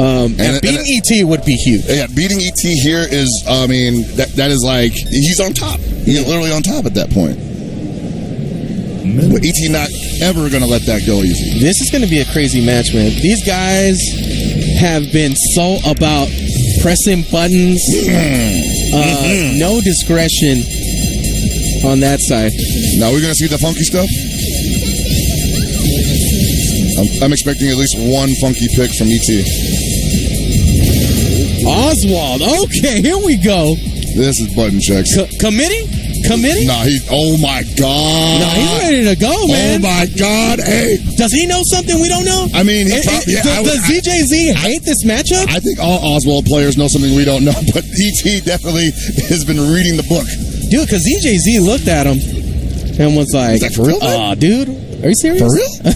And beating ET would be huge. Yeah, beating ET here is, I mean, that is like, he's on top. He's literally on top at that point. But ET not ever going to let that go easy. This is going to be a crazy match, man. These guys have been so about pressing buttons. No discretion on that side. Now we're going to see the funky stuff. I'm expecting at least one funky pick from ET. Oswald. Okay, here we go. This is button checks. Committee? Nah, oh my God. No, he's ready to go, man. Oh my God. Hey. Does he know something we don't know? I mean, does ZJZ hate this matchup? I think all Oswald players know something we don't know, but ET definitely has been reading the book. Dude, because ZJZ looked at him and was like, is that for real, man? Dude, are you serious? For real? I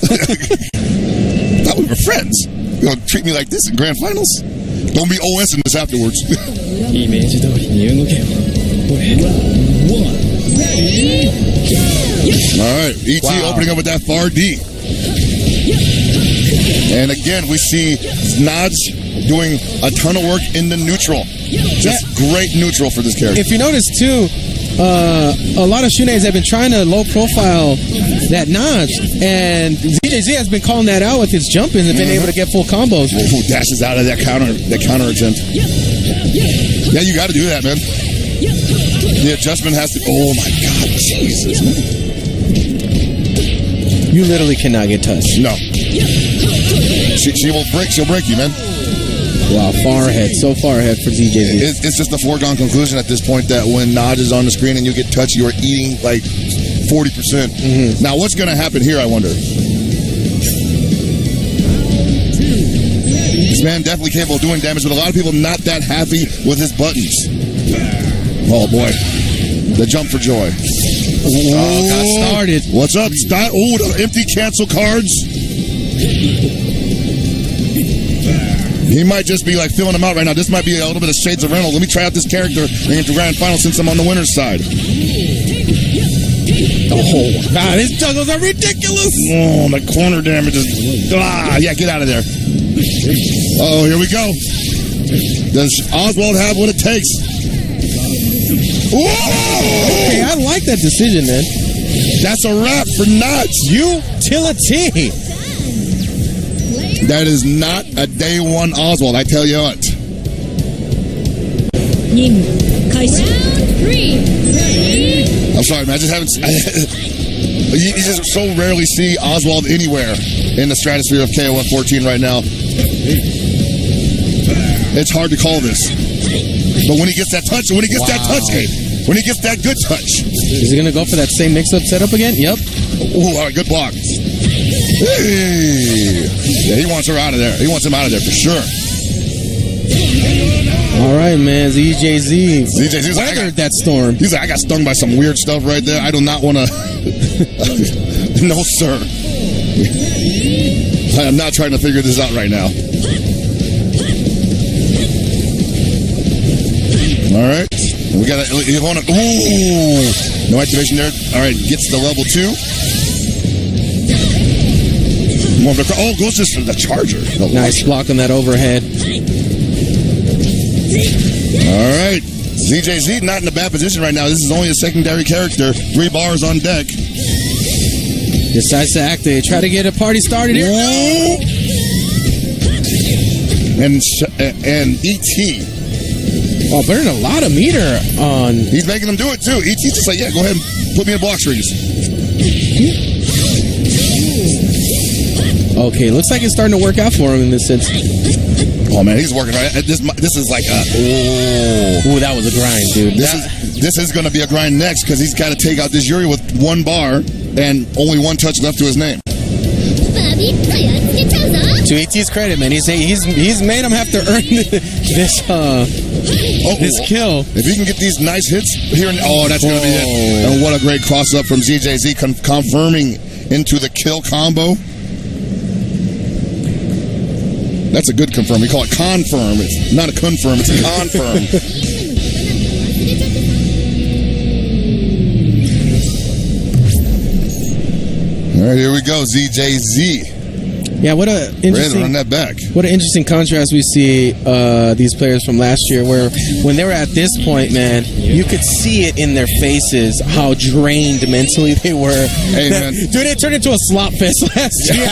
thought we were friends. You're going to treat me like this in grand finals? Don't be OSing this afterwards. All right, ET opening up with that far D. And again, we see Naj doing a ton of work in the neutral. Just great neutral for this character. If you notice, too, a lot of Shuneis have been trying to low profile that Naj, and ZJZ has been calling that out with his jumping and been able to get full combos. Who dashes out of that counter attempt. Yeah, you got to do that, man. The adjustment has to. Oh my God, Jesus, man. You literally cannot get touched. No. She will break. She'll break you, man. Wow, far ahead. So far ahead for ZJZ. It's just a foregone conclusion at this point that when Naj is on the screen and you get touched, you are eating like 40%. Now, what's going to happen here, I wonder? This man definitely capable of doing damage, but a lot of people not that happy with his buttons. Oh, boy. The jump for joy. Oh, got started. What's up? Oh, the empty cancel cards. He might just be like filling them out right now. This might be a little bit of shades of Reynolds. Let me try out this character into grand final since I'm on the winner's side. Oh, God, his juggles are ridiculous. Oh, the corner damage is... yeah, get out of there. Uh-oh, here we go. Does Oswald have what it takes? Whoa! Okay, I like that decision, man. That's a wrap for Nuts. Utility. That is not a day one Oswald, I tell you what. I'm sorry, man. I just haven't. You just so rarely see Oswald anywhere in the stratosphere of KOF 14 right now. It's hard to call this. But when he gets that touch, when he gets that good touch. Is he going to go for that same mix-up setup again? Yep. Ooh, all right, good block. Hey. Yeah, he wants her out of there. He wants him out of there for sure. All right, man. ZJZ weathered that storm. He's like, I got stung by some weird stuff right there. I do not want to. No, sir. I am not trying to figure this out right now. All right. We got to. Ooh. No activation there. All right. Gets to level 2. Oh, goes just for the charger. Nice block on that overhead. All right. ZJZ not in a bad position right now. This is only a secondary character. 3 bars on deck. Decides to activate. Try to get a party started here. And ET. Oh, burning a lot of meter on. He's making them do it too. ET's just like, yeah, go ahead and put me in block strings. Okay, looks like it's starting to work out for him in this sense. Oh man, he's working right. This is like ooh, that was a grind, dude. This is going to be a grind next because he's got to take out this Yuri with 1 bar and only 1 touch left to his name. To ET's credit, man, he's made him have to earn this kill. If he can get these nice hits here, that's going to be it. And what a great cross up from ZJZ, confirming into the kill combo. That's a good confirm. We call it confirm. It's not a confirm, it's a confirm. All right, here we go. ZJZ Yeah, what a Ready to interesting run that back. What an interesting contrast we see these players from last year, where when they were at this point, man, you could see it in their faces how drained mentally they were. Hey, man. Dude, it turned into a slop fest last year.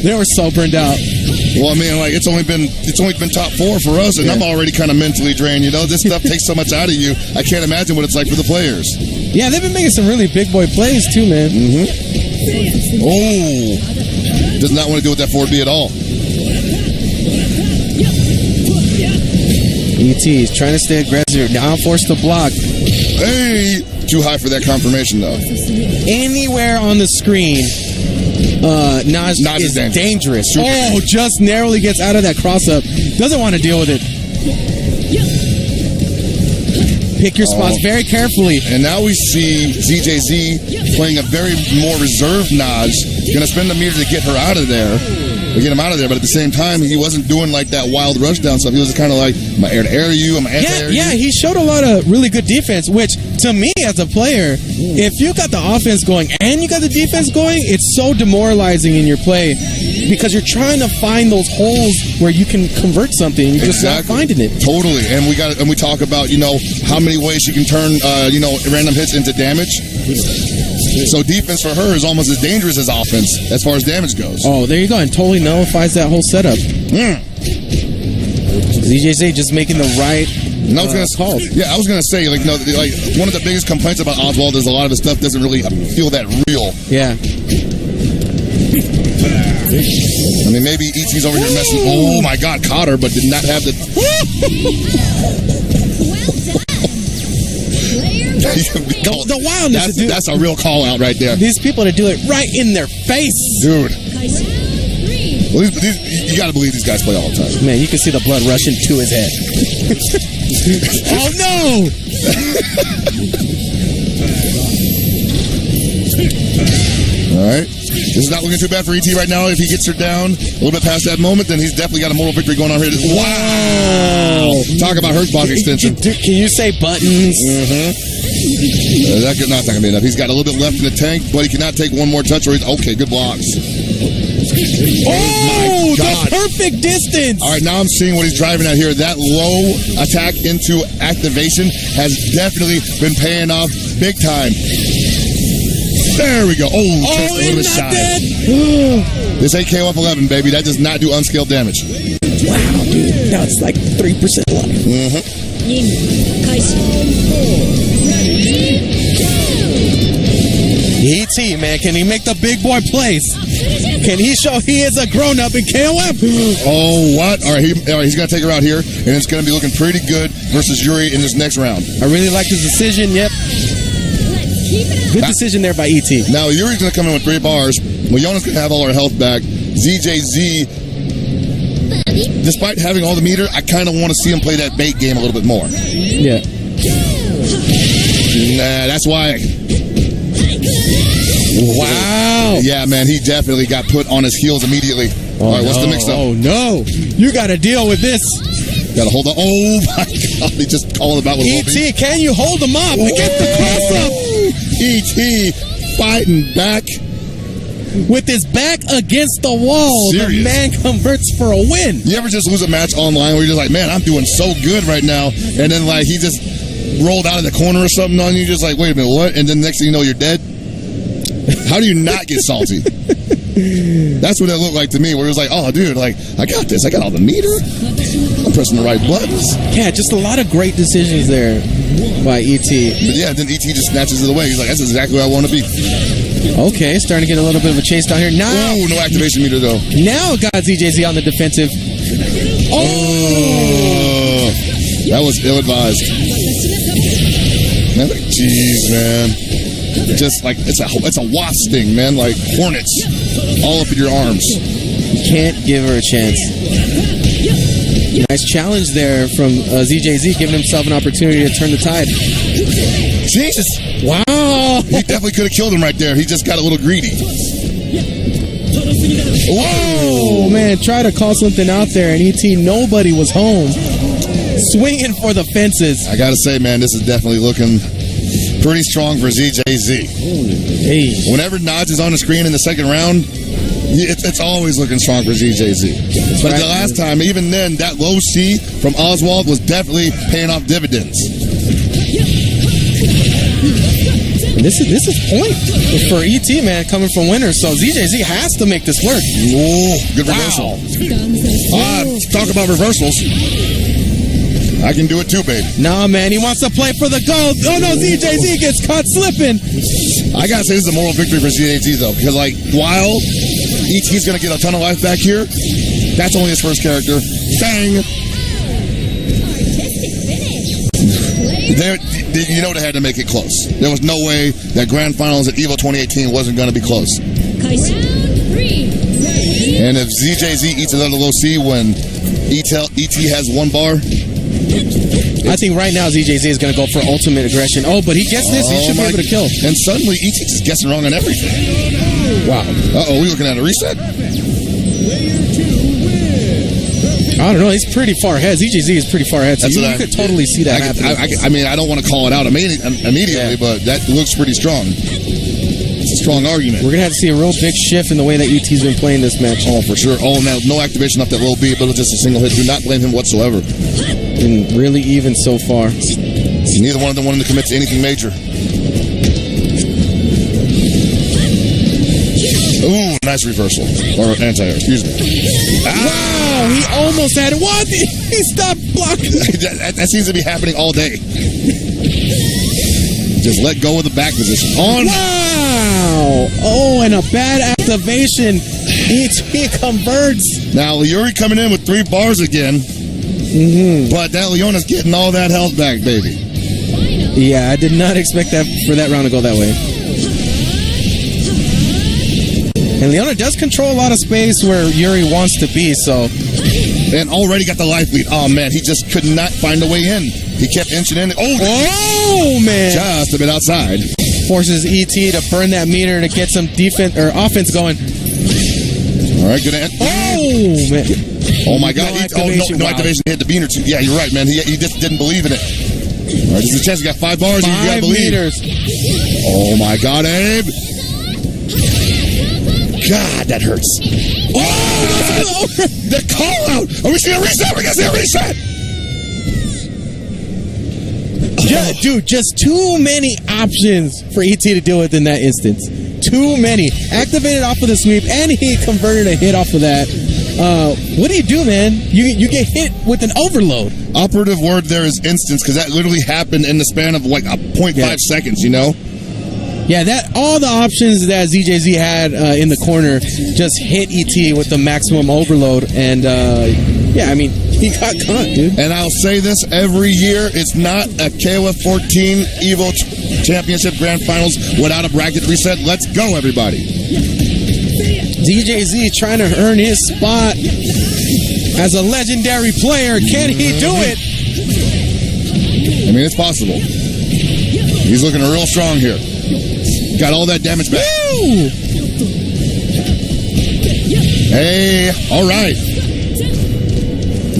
They were so burned out. Well, I mean, like it's only been top 4 for us, and I'm already kind of mentally drained. You know, this stuff takes so much out of you. I can't imagine what it's like for the players. Yeah, they've been making some really big boy plays too, man. Oh, does not want to deal with that 4B at all. ET is trying to stay aggressive. Now forced to block. Hey, too high for that confirmation though. Anywhere on the screen, Naj is dangerous. Oh, just narrowly gets out of that cross-up. Doesn't want to deal with it. Pick your spots very carefully. And now we see ZJZ playing a very more reserved Naj. Going to spend the meter to get her out of there. To get him out of there, but at the same time, he wasn't doing like that wild rush down stuff. He was kind of like, am I air to air you? Am I anti-air you? Yeah, he showed a lot of really good defense, which to me as a player, if you got the offense going and you got the defense going, it's so demoralizing in your play because you're trying to find those holes where you can convert something and you're just not finding it. Totally. And we talk about, how many ways you can turn, random hits into damage. So defense for her is almost as dangerous as offense as far as damage goes. Oh, there you go. And totally nullifies that whole setup. ZJZ just making the right calls. Yeah, I was gonna say, one of the biggest complaints about Oswald is a lot of his stuff doesn't really feel that real. Yeah. I mean, maybe ET's over here messing. Oh my God, caught her, but did not have the. The wildness. That's a real call out right there. These people to do it right in their face, dude. Well, you got to believe these guys play all the time. Man, you can see the blood rushing to his head. Oh no! All right. This is not looking too bad for ET right now. If he gets her down a little bit past that moment, then he's definitely got a moral victory going on here. Wow! Talk about hurt block extension. Can you say buttons? That's not going to be enough. He's got a little bit left in the tank, but he cannot take one more touch or he's okay. Good blocks. Oh, the perfect distance. All right, now I'm seeing what he's driving at here. That low attack into activation has definitely been paying off big time. There we go. Oh, just a little bit shy. This ain't KOF 11, baby. That does not do unscaled damage. Wow, dude. Now it's like 3% life. ET, man, can he make the big boy plays? Can he show he is a grown-up in KOF? Oh, what? All right, he's going to take her out here, and it's going to be looking pretty good versus Yuri in this next round. I really like his decision. Yep. Good decision there by ET. Now, Yuri's going to come in with 3 bars. Leona's going to have all her health back. ZJZ, despite having all the meter, I kind of want to see him play that bait game a little bit more. Yeah. Nah, that's why. Wow. Yeah, man, he definitely got put on his heels immediately. All right, what's the mix-up? Oh, no. You got to deal with this. Got to hold on. Oh, my God. He just called about with ET, can you hold him up against the cross-up? ET fighting back. With his back against the wall, Serious. The man converts for a win. You ever just lose a match online where you're just like, man, I'm doing so good right now, and then like he just rolled out of the corner or something on you, just like, wait a minute, what? And then next thing you know, you're dead. How do you not get salty? That's what it looked like to me, where it was like, oh, dude, like, I got this. I got all the meter. I'm pressing the right buttons. Yeah, just a lot of great decisions there by ET. But yeah, then ET just snatches it away. He's like, that's exactly where I want to be. Okay, starting to get a little bit of a chase down here. Now, oh, no activation meter, though. Now got ZJZ on the defensive. Oh! That was ill-advised. Man, like, jeez, man. Just like, it's a wasp sting, man. Like hornets all up in your arms. You can't give her a chance. Nice challenge there from ZJZ, giving himself an opportunity to turn the tide. Jesus. Wow. He definitely could have killed him right there. He just got a little greedy. Whoa, man. Try to call something out there, and ET, nobody was home. Swinging for the fences. I got to say, man, this is definitely looking pretty strong for ZJZ. Hey. Whenever Naj is on the screen in the second round, It's always looking strong for ZJZ. But the last time, even then, that low C from Oswald was definitely paying off dividends. This is point for ET, man, coming from winners. So ZJZ has to make this work. Whoa, good reversal. Talk about reversals. I can do it too, babe. Nah, man, he wants to play for the gold. Oh, no, ZJZ gets caught slipping. I gotta say, this is a moral victory for ZJZ, though, because, like, while ET's gonna get a ton of life back here, that's only his first character. Bang! You know they had to make it close. There was no way that Grand Finals at EVO 2018 wasn't going to be close. And if ZJZ eats another low C when ET has one bar, I think right now ZJZ is going to go for ultimate aggression. Oh, but he gets this. He should be able to kill. And suddenly ET is guessing wrong on everything. Wow. Uh-oh, we looking at a reset? I don't know. He's pretty far ahead. ZJZ is pretty far ahead. So you could totally see that happening. I mean, I don't want to call it out immediately, but that looks pretty strong. It's a strong argument. We're going to have to see a real big shift in the way that ET's been playing this match. Oh, for sure. Oh, no activation up that low B, but it's just a single hit. Do not blame him whatsoever. Been really even so far. Neither one of them wanted to commit to anything major. Ooh, nice reversal. Or anti-air, excuse me. Wow, he almost had it. What? He stopped blocking. that seems to be happening all day. Just let go of the back position. On. Wow. Oh, and a bad activation. ET converts. Now, Yuri coming in with 3 bars again. But that Leona's getting all that health back, baby. Yeah, I did not expect that for that round to go that way. And Leona does control a lot of space where Yuri wants to be, so. And already got the life lead. Oh, man, he just could not find a way in. He kept inching in. Oh, man. Just a bit outside. Forces ET to burn that meter to get some defense or offense going. All right, good. Oh, man. Oh, my God. No activation. He hit the beaner, too. Yeah, you're right, man. He just didn't believe in it. All right, this is a chance. You got 5 bars. 5 you got to believe. meters. Oh, my God, Abe. God, that hurts. Oh, the call out. Are we seeing a reset? We're going to see a reset. Dude, just too many options for ET to deal with in that instance. Too many. Activated off of the sweep, and he converted a hit off of that. What do you do, man? You get hit with an overload. Operative word there is instance, because that literally happened in the span of like a 0.5 seconds, you know? Yeah, that all the options that ZJZ had in the corner just hit ET with the maximum overload, and yeah, I mean, he got caught, dude. And I'll say this every year: it's not a KOF 14 EVO Championship Grand Finals without a bracket reset. Let's go, everybody! ZJZ trying to earn his spot as a legendary player. Can he do it? I mean, it's possible. He's looking real strong here. Got all that damage back. Woo! Hey, all right.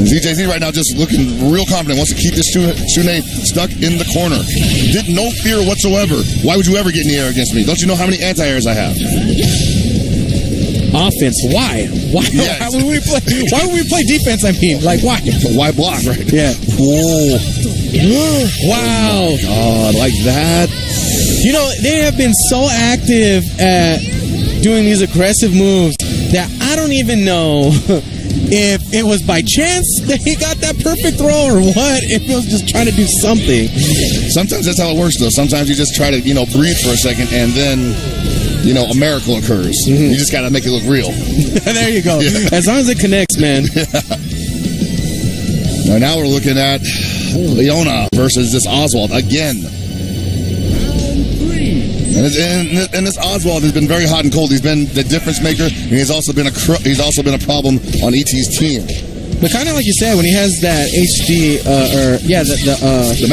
ZJZ right now just looking real confident. Wants to keep this Shune stuck in the corner. Did no fear whatsoever. Why would you ever get in the air against me? Don't you know how many anti-airs I have? Offense. Why? Yes. Why would we play? Why would we play defense? I mean, like why? Why block, right? Yeah. Whoa. Wow. God, like that. You know, they have been so active at doing these aggressive moves that I don't even know if it was by chance that he got that perfect throw or what, if he was just trying to do something. Sometimes that's how it works, though. Sometimes you just try to, breathe for a second, and then, a miracle occurs. You just got to make it look real. There you go. Yeah. As long as it connects, man. Now we're looking at Leona versus this Oswald again. And this Oswald has been very hot and cold. He's been the difference maker, and he's also been a problem on ET's team. But kind of like you said, when he has that HD the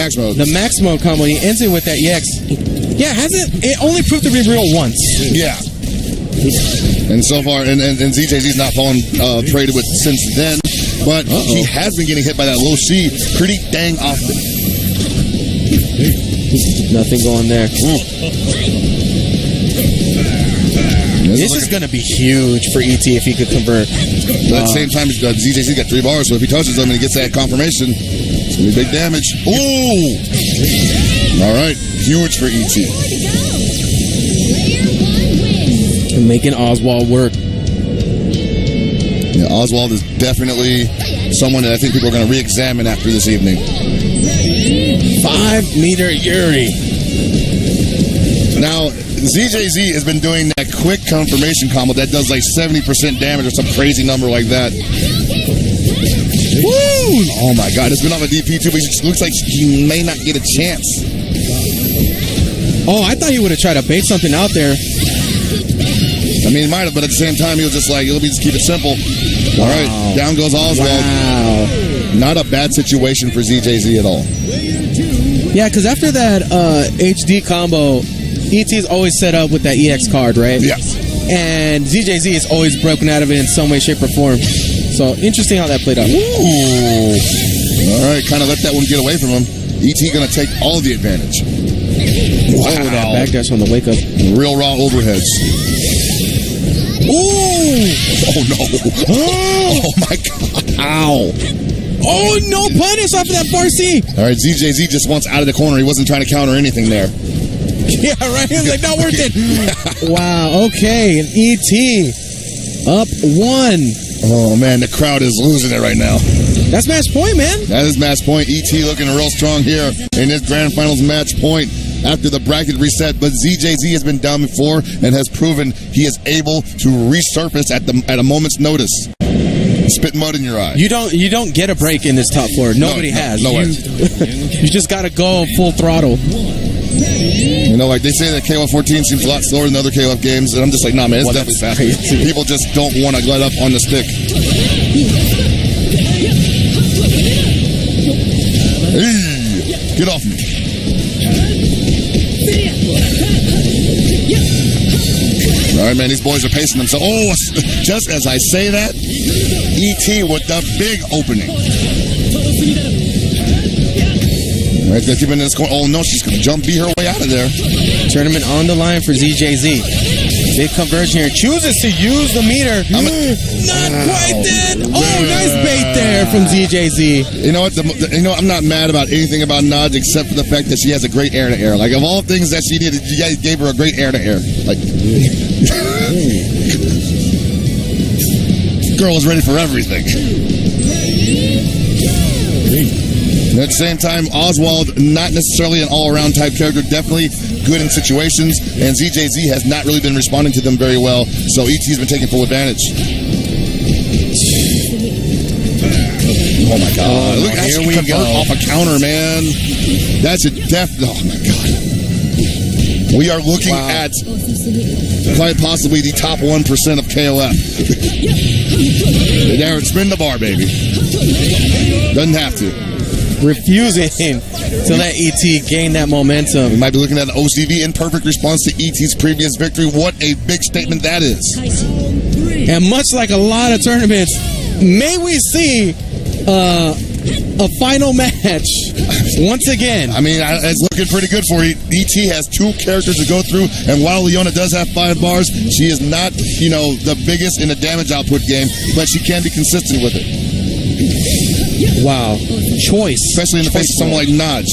max mode, combo, he ends it with that EX. Yeah, it only proved to be real once. Yeah. And so far, and ZJZ's not fallen traded with since then, but he has been getting hit by that low C pretty dang often. Nothing going there. This is going to be huge for ET if he could convert. But at the same time, ZJZ got 3 bars, so if he touches them and he gets that confirmation, it's going to be big damage. Ooh! All right, huge for ET. And making Oswald work. Yeah, Oswald is definitely someone that I think people are going to re-examine after this evening. 5-meter Yuri. Now, ZJZ has been doing that quick confirmation combo that does like 70% damage or some crazy number like that. Woo! Oh my God, it's been off a DP too, but it looks like he may not get a chance. Oh, I thought he would have tried to bait something out there. I mean, he might have, but at the same time, he was just like, let me just keep it simple. All right, down goes Oswald. Wow. Not a bad situation for ZJZ at all. Yeah, because after that HD combo, ET's always set up with that EX card, right? Yeah. And ZJZ is always broken out of it in some way, shape, or form. So, interesting how that played out. Ooh. All right, kind of let that one get away from him. ET going to take all the advantage. Wow. Oh, that backdash on the wake up. Real raw overheads. Ooh! Oh, no. Oh, my God. Ow. Oh, no punish off of that bar C. All right, ZJZ just wants out of the corner. He wasn't trying to counter anything there. Yeah, right? He was like, not worth it. Wow, okay. And ET up 1. Oh, man, the crowd is losing it right now. That's match point, man. That is match point. ET looking real strong here in this grand finals match point after the bracket reset. But ZJZ has been down before and has proven he is able to resurface at a moment's notice. Spit mud in your eye. You don't get a break in this top 4. Nobody has. No way. You just got to go full throttle. You know, like they say that KOF 14 seems a lot slower than other KOF games, and I'm just like, nah, man, it's definitely faster. People just don't want to let up on the stick. Hey, get off me. All right, man, these boys are pacing themselves. Oh, just as I say that, ET with the big opening. All right, they're keeping this corner. Oh, no, she's going to jump, beat her way out of there. Tournament on the line for ZJZ. Big conversion here. Chooses to use the meter. Not quite dead. Oh, nice bait there from ZJZ. You know what? I'm not mad about anything about Naj except for the fact that she has a great air-to-air. Like, of all things that she did, you guys gave her a great air-to-air. Like, girl is ready for everything. At the same time, Oswald, not necessarily an all-around type character, definitely good in situations, and ZJZ has not really been responding to them very well, so ET's been taking full advantage. Oh my God. Look how she can convert off a counter, man. That's a oh my God. We are looking at quite possibly the top 1% of KOF. There, spin the bar, baby. Doesn't have to. Refusing to let ET gain that momentum. We might be looking at an OCV in perfect response to ET's previous victory. What a big statement that is. And much like a lot of tournaments, may we see a final match once again. I mean, it's looking pretty good for ET. ET has 2 characters to go through, and while Leona does have 5 bars, she is not, the biggest in the damage output game, but she can be consistent with it. Wow. Choice. Especially in the face of someone like Naj.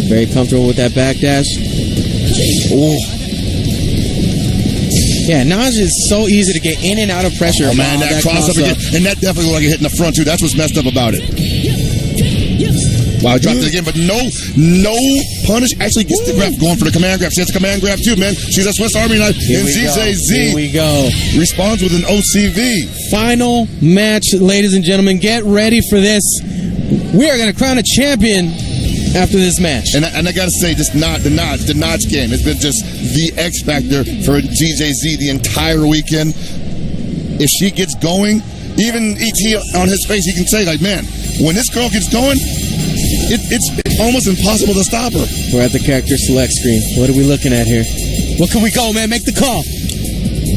Very comfortable with that backdash. Oh. Yeah, Naj is so easy to get in and out of pressure. Oh, man, that cross-up again. And that definitely looked like it hit in the front, too. That's what's messed up about it. Wow, dropped it again, but no punish. Actually gets the grab, going for the command grab. She has a command grab, too, man. She's a Swiss Army knife. And ZJZ Here we go. Responds with an OCV. Final match, ladies and gentlemen. Get ready for this. We are going to crown a champion after this match. And I got to say, just not the Notch game. It's been just the X factor for ZJZ the entire weekend. If she gets going, even ET on his face, he can say, like, man, when this girl gets going, it's almost impossible to stop her. We're at the character select screen. What are we looking at here? What can we go, man? Make the call.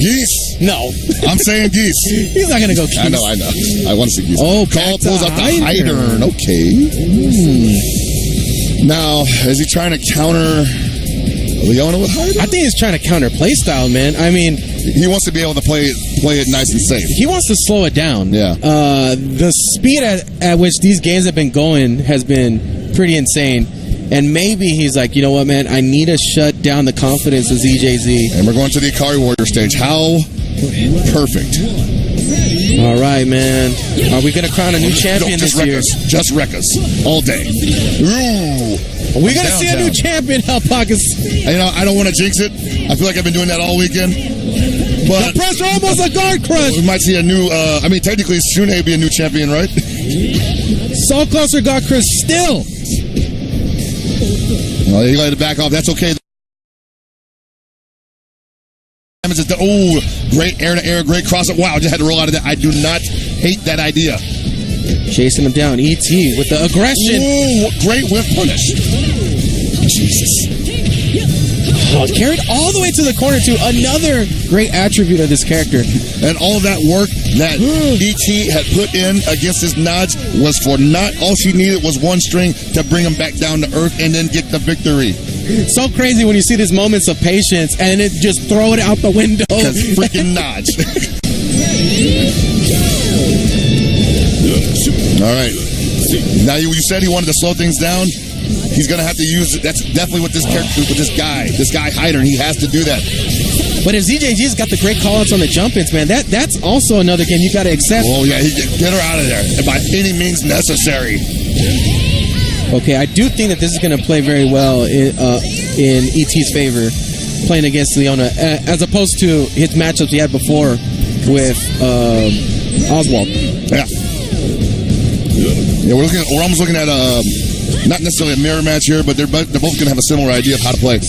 Geese. No. I'm saying geese. He's not going to go geese. I know. I want to see geese. Oh, call pulls out the high turn. Okay. Now, is he trying to counter Leona with Hyder? I think he's trying to counter play style, man. I mean, He wants to be able to play it nice and safe. he wants to slow it down. Yeah. The speed at which these games have been going has been pretty insane. And maybe he's like, you know what, man? I need to shut down the confidence of ZJZ. And we're going to the Ikari Warrior stage. How perfect. All right, man. Are we going to crown a new champion Just this wreck year? us. Just wreck us. All day. Ooh. Are we going to see a new champion, Alpacas? You know, I don't want to jinx it. I feel like I've been doing that all weekend. But The pressure almost a guard crush. we might see a new, technically, Shune would be a new champion, right? So closer, guard crush still. Well, he let it back off. That's okay. Oh, great air-to-air, great cross-up. Wow, just had to roll out of that. I do not hate that idea. Chasing him down. ET with the aggression. Ooh, great whip punish. Jesus. Oh, carried all the way to the corner, too. Another great attribute of this character. And all of that work that ET had put in against his nods was for not, all she needed was one string to bring him back down to earth and then get the victory. So crazy when you see these moments of patience and it just throw it out the window. Because freaking nods. All right. Now you said he wanted to slow things down. He's gonna have to use. That's definitely what this character, with this guy Hyder. He has to do that. But if ZJG's got the great call-outs on the jump-ins, man, that's also another game you got to accept. Oh yeah, get her out of there by any means necessary. Okay, I do think that this is going to play very well in ET's favor, playing against Leona, as opposed to his matchups he had before with Oswald. Yeah. Yeah, we're almost looking at not necessarily a mirror match here, but they're both going to have a similar idea of how to play.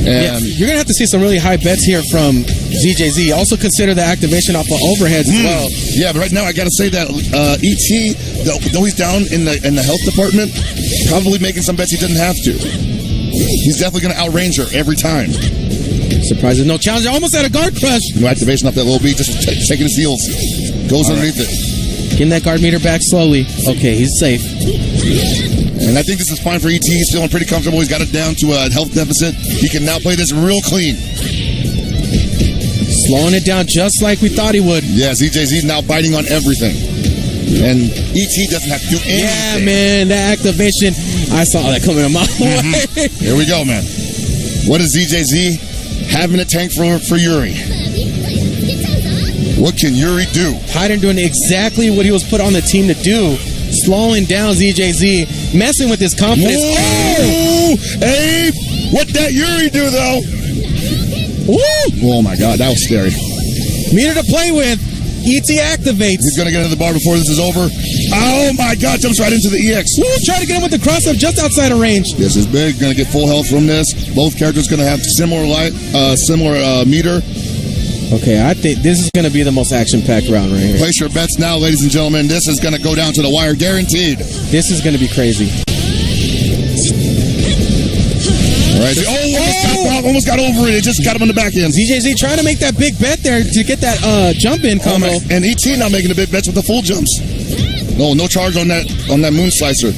And you're going to have to see some really high bets here from ZJZ. Also consider the activation off of overheads as well. Yeah, but right now I got to say that ET, though he's down in the health department, probably making some bets he didn't have to. He's definitely going to outrange her every time. Surprising, no challenge. Almost had a guard crush. No activation off that little beat, just shaking his heels. Goes underneath it. Getting that guard meter back slowly. Okay, he's safe. And I think this is fine for ET. He's feeling pretty comfortable. He's got it down to a health deficit. He can now play this real clean. Slowing it down just like we thought he would. Yeah, ZJZ's now biting on everything. And ET doesn't have to do anything. Yeah, man, that activation. I saw that coming a mile away. Here we go, man. What is ZJZ having a tank for Yuri? What can Yuri do? Hyder doing exactly what he was put on the team to do. Slowing down ZJZ, messing with his confidence. Oh! Abe! What'd that Yuri do, though? Woo! Oh, my God. That was scary. Meter to play with. ET activates. He's going to get into the bar before this is over. Oh, my God. Jumps right into the EX. Woo! Try to get him with the cross-up just outside of range. This is big. Going to get full health from this. Both characters going to have similar meter. Okay, I think this is going to be the most action-packed round right here. Place your bets now, ladies and gentlemen. This is going to go down to the wire, guaranteed. This is going to be crazy. All right. Almost got over it. It just got him on the back end. ZJZ trying to make that big bet there to get that jump-in combo. And ET now making the big bets with the full jumps. No charge on that moon slicer.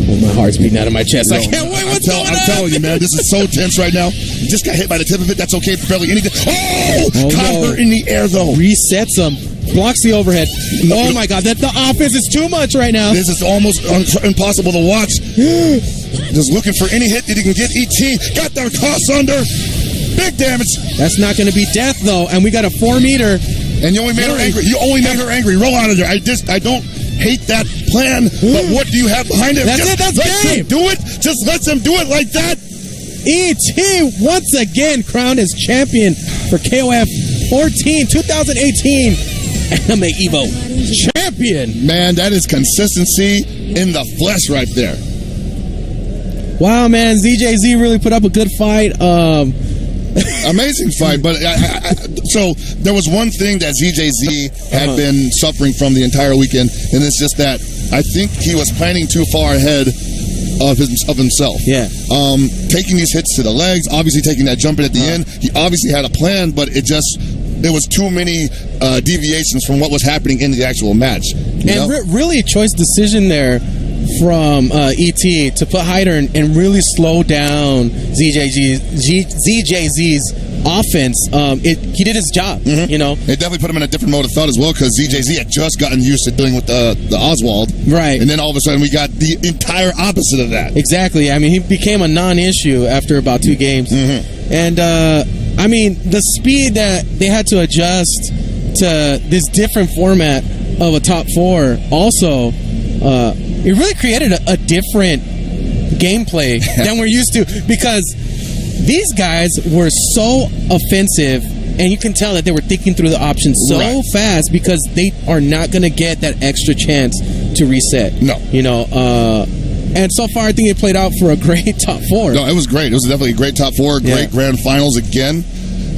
Oh, my heart's beating out of my chest. I can't wait. What's going on? I'm telling you, man, this is so tense right now. You just got hit by the tip of it. That's okay. Barely anything. Caught her in the air, though. Resets him. Blocks the overhead. Oh, my God. The offense is too much right now. This is almost impossible to watch. Just looking for any hit that he can get. ET got their cross under. Big damage. That's not going to be death, though. And we got a 4-meter. And you only made her angry. You only made her angry. Roll out of there. I don't hate that plan, but what do you have behind it? That's game. Do it. Just let them do it like that. ET once again crowned as champion for KOF 2018 AnimEVO champion. Man, that is consistency in the flesh right there. Wow, man, ZJZ really put up a good fight. Amazing fight, but so there was one thing that ZJZ had been suffering from the entire weekend, and it's just that I think he was planning too far ahead of himself. Yeah. Taking these hits to the legs, obviously taking that jump in at the end. He obviously had a plan, but there was too many deviations from what was happening in the actual match. And really a choice decision there from ET to put Hyder and really slow down ZJZ's offense. He did his job, you know. It definitely put him in a different mode of thought as well, because ZJZ had just gotten used to dealing with the Oswald. Right. And then all of a sudden we got the entire opposite of that. Exactly. I mean, he became a non-issue after about 2 games. And, I mean, the speed that they had to adjust to this different format of a top 4 also, it really created a different gameplay than we're used to, because these guys were so offensive, and you can tell that they were thinking through the options so fast, because they are not going to get that extra chance to reset. No. You know, and so far I think it played out for a great top 4. No, it was great. It was definitely a great top 4, great grand finals again.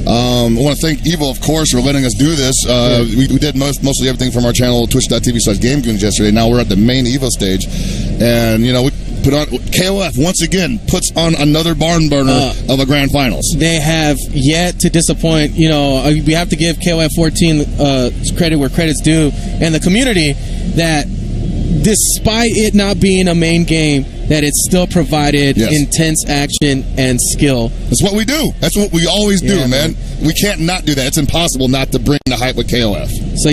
I want to thank Evo, of course, for letting us do this. We did mostly everything from our channel, twitch.tv/GameGoons yesterday. Now we're at the main Evo stage. And, you know, we put on KOF once again puts on another barn burner of a grand finals. They have yet to disappoint. You know, we have to give KOF 14 credit where credit's due, and the community, that despite it not being a main game, that it still provided intense action and skill. That's what we do. That's what we always do, man. We can't not do that. It's impossible not to bring the hype with KOF. So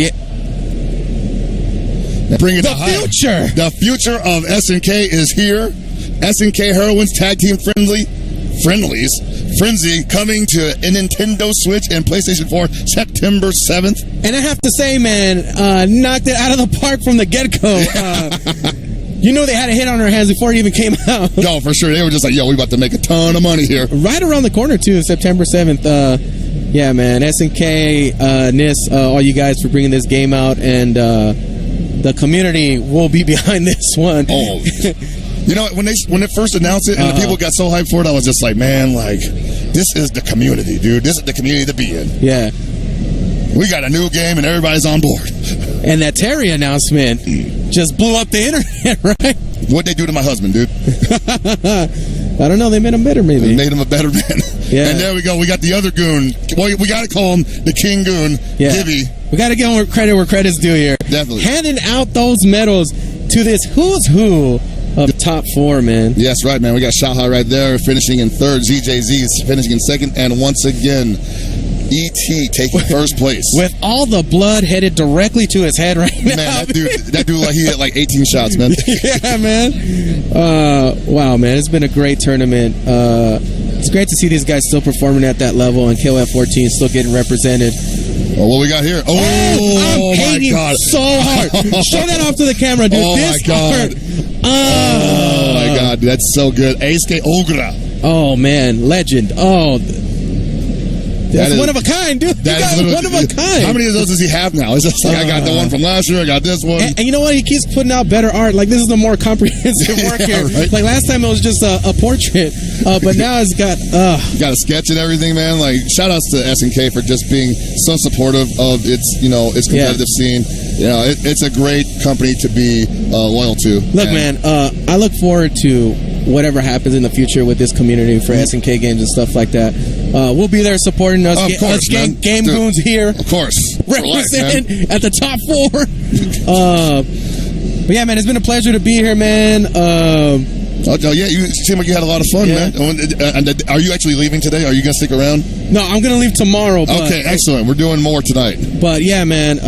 bring it the future. The future of SNK is here. SNK Heroines Tag Team Frenzy coming to a Nintendo Switch and PlayStation 4 September 7th. And I have to say, man, knocked it out of the park from the get-go. You know they had a hit on their hands before it even came out. No, for sure. They were just like, yo, we about to make a ton of money here. Right around the corner, too, September 7th. Yeah, man, SNK, NIS, all you guys for bringing this game out, and the community will be behind this one. Oh, you know, when they first announced it and the people got so hyped for it, I was just like, man, like, this is the community, dude. This is the community to be in. Yeah. We got a new game and everybody's on board. And that Terry announcement just blew up the internet, right? What'd they do to my husband, dude? I don't know. They made him better, maybe. They made him a better man. Yeah. And there we go. We got the other goon. Well, we got to call him the King Goon, Gibby. We got to give him credit where credit's due here. Definitely. Handing out those medals to this who's who of top 4, man. Yes, right, man. We got Shaha right there, finishing in 3rd. ZJZ finishing in 2nd. And once again, ET taking 1st place. With all the blood headed directly to his head right now. Man, that dude, like, he hit like 18 shots, man. Yeah, man. Wow, man. It's been a great tournament. It's great to see these guys still performing at that level, and KOF 14 still getting represented. Oh, what we got here? Oh, I'm my hating God. so hard. Show that off to the camera, dude. Oh, this my God. Oh, my God. That's so good. Eisuke Ogra. Oh, man. Legend. Oh, that's one of a kind, dude. That is one of a kind. How many of those does he have now? It's just like, I got the one from last year, I got this one. And you know what? He keeps putting out better art. Like, this is the more comprehensive work here. Right? Like, last time it was just a portrait, but now it's got... got a sketch and everything, man. Like, shout outs to SNK for just being so supportive of its, its competitive scene. You know, it's a great company to be loyal to. Look, man, I look forward to whatever happens in the future with this community for SNK games and stuff like that. We'll be there supporting us. Of course, man. Game Goons here. Of course. Representing at the top 4. But yeah, man, it's been a pleasure to be here, man. Yeah, you seem like you had a lot of fun, man. Are you actually leaving today? Are you going to stick around? No, I'm going to leave tomorrow. But, okay, excellent. We're doing more tonight. But yeah, man,